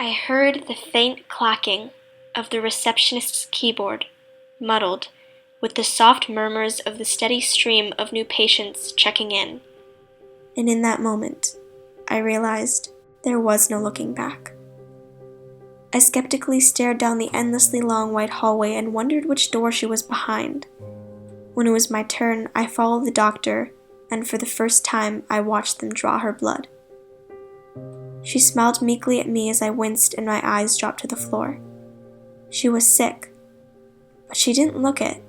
I heard the faint clacking of the receptionist's keyboard, muddled with the soft murmurs of the steady stream of new patients checking in. And in that moment, I realized there was no looking back. I skeptically stared down the endlessly long white hallway and wondered which door she was behind. When it was my turn, I followed the doctor, and for the first time, I watched them draw her blood. She smiled meekly at me as I winced and my eyes dropped to the floor. She was sick, but she didn't look it.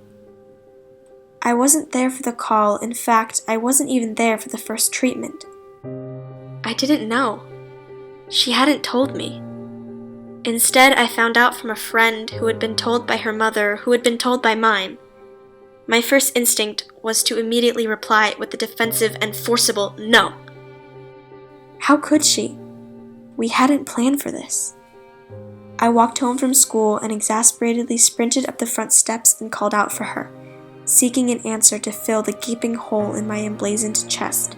I wasn't there for the call. In fact, I wasn't even there for the first treatment. I didn't know. She hadn't told me. Instead, I found out from a friend who had been told by her mother, who had been told by mine. My first instinct was to immediately reply with the defensive and forcible no. How could she? We hadn't planned for this. I walked home from school and exasperatedly sprinted up the front steps and called out for her, seeking an answer to fill the gaping hole in my emblazoned chest.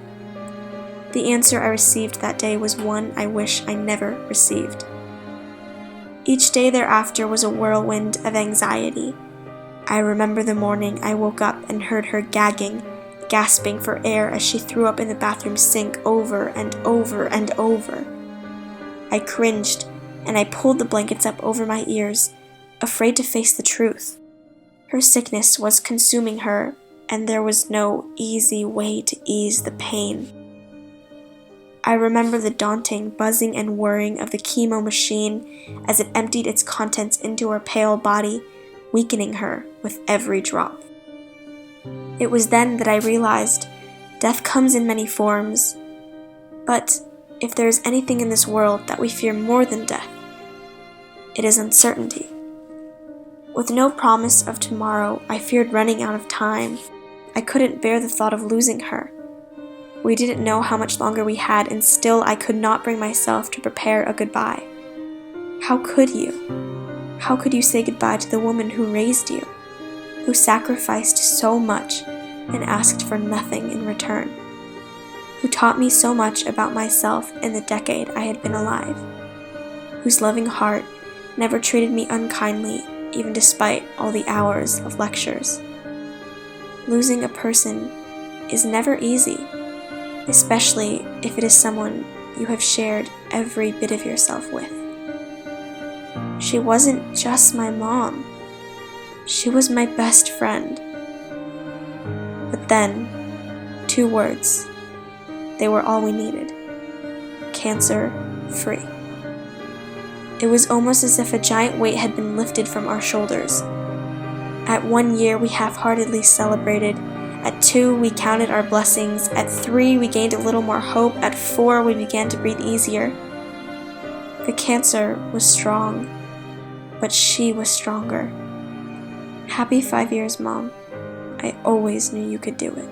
The answer I received that day was one I wish I never received. Each day thereafter was a whirlwind of anxiety. I remember the morning I woke up and heard her gagging, gasping for air as she threw up in the bathroom sink over and over and over. I cringed, and I pulled the blankets up over my ears, afraid to face the truth. Her sickness was consuming her, and there was no easy way to ease the pain. I remember the daunting buzzing and whirring of the chemo machine as it emptied its contents into her pale body, weakening her with every drop. It was then that I realized death comes in many forms, but if there is anything in this world that we fear more than death, it is uncertainty. With no promise of tomorrow, I feared running out of time. I couldn't bear the thought of losing her. We didn't know how much longer we had, and still I could not bring myself to prepare a goodbye. How could you? How could you say goodbye to the woman who raised you, who sacrificed so much and asked for nothing in return, who taught me so much about myself in the decade I had been alive, whose loving heart never treated me unkindly, even despite all the hours of lectures? Losing a person is never easy, especially if it is someone you have shared every bit of yourself with. She wasn't just my mom. She was my best friend. But then, 2 words. They were all we needed. Cancer-free. It was almost as if a giant weight had been lifted from our shoulders. At 1 year, we half-heartedly celebrated. At 2, we counted our blessings. At 3, we gained a little more hope. At 4, we began to breathe easier. The cancer was strong, but she was stronger. Happy 5 years, Mom. I always knew you could do it.